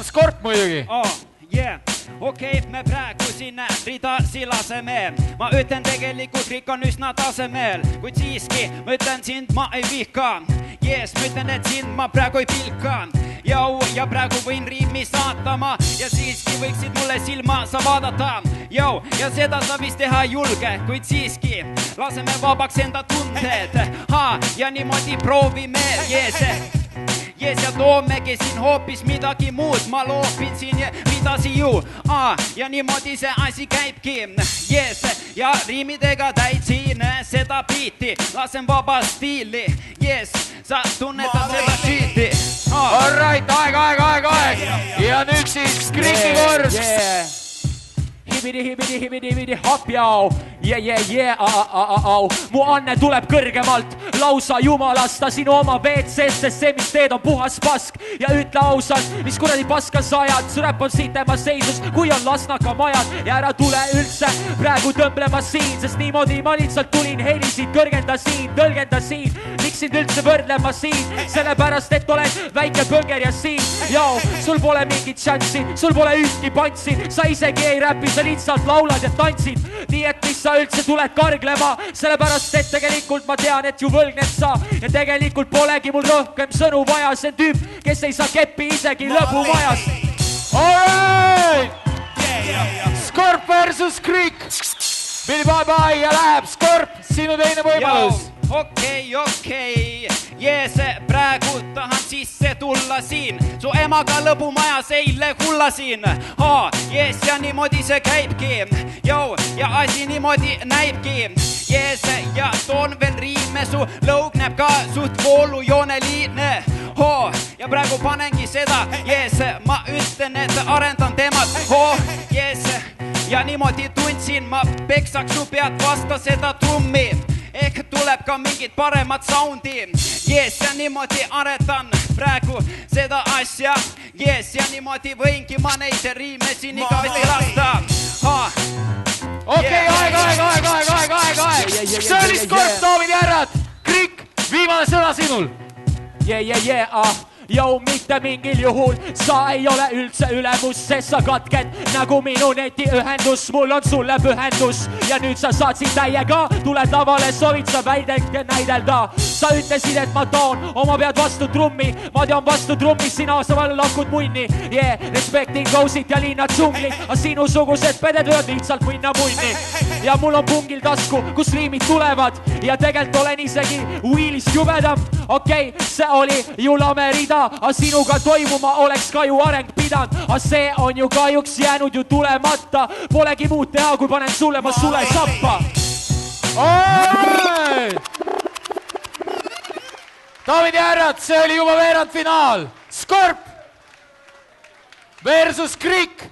Skorp muidugi. Okei, me praegu sinna ridasi laseme. Ma ütlen tegelikult Rick on üsna tasemel, kuid siiski ma ütlen sind ma ei vihka. Jees, ma ütlen, et sind ma praegu ei pilka. Ja praegu võin riimi saatama ja siiski võiksid mulle silma sa vaadata. Ja seda sa vist teha ei julge, kuid siiski laseme vabaks enda tunded. Ja niimoodi proovime, Jees, ja toomegi siin hoopis midagi muud. Ma loopin siin ridasi ju. Ja niimoodi see asi käibki. Jees, ja riimidega täitsin seda biiti. Lasen vaba stiili. Jees, sa tunnetad seda shiiti. Alright, aeg. Ja nüüd siis Kriki kord. Hibidi, hop, jau. Mu anne tuleb kõrgemalt, lausa jumalasta sinu oma WC-st, sest see, mis teed on puhas pask. Ja ütle ausalt, mis kuradi paska sa ajad, su räpp on sitema seisus, kui on Lasnaka majad. Ja ära tule üldse praegu tõmblema siin, sest niimoodi ma lihtsalt tulin, helisid tõlgendasin, miks sind üldse võrdlema siin, sellepärast, et olen väike põnger ja siin. Jau, sul pole mingit šanssi, sul pole ühtki pantsi, sa isegi ei räpi, sa lihtsalt laulad ja tantsid. Nii et mis sa üldse tuled karglema, sellepärast et tegelikult ma tean, et ju võlgned sa. Ja tegelikult polegi mul rohkem sõnu vaja, see tüüp, kes ei saa keppi isegi lõbumajas. Alright! Skorp versus Krik. Bye ja läheb Skorp, sinu teine võimalus. Okei. Jees, praegu tahan sisse tulla siin. Su emaga lõbumajas eile hullasin. Jees, ja niimoodi see käibki. Ja asi niimoodi näibki. Jees, ja toon veel riime, su lõug näeb ka suht voolujooneliine. Ja praegu panengi seda. Jees, ma ütlen, et arendan teemat. Jees, ja niimoodi tundsin, ma peksaks su pead vasta seda trummi. Ehk tuleb ka mingid paremat soundi. Jees, ja niimoodi aretan praegu seda asja. Jees, ja niimoodi võingi ma neid riime siin igavesti lasta. Okei, aeg. See oli Skorp, daamid ja härrad. Krik, viimane sõna sinul. Jau, mitte mingil juhul, sa ei ole üldse ülemus, sest sa katked nagu minu netiühendus, mul on sulle pühendus. Ja nüüd sa saad siin täiega, tuled lavale, soovid sa näidelda. Sa ütlesid, et ma toon oma pead vastu trummi, ma tean vastu trummi, sina asemel lakud munni. Respecting Ghosit ja linna džungli, aga sinusugused peded võivad lihtsalt minna munni. Ja mul on pungil tasku, kus riimid tulevad ja tegelikult olen isegi wheelist jubedam. Okei, see oli ju lame rida, aga sinuga toimuma oleks ka ju areng pidanud, aga see on ju kahjuks jäänud ju tulemata. Polegi muud teha, kui panen sulle ma sule sappa. Daamid ja härrad, see oli juba veerandfinaal. Skorp versus Krik.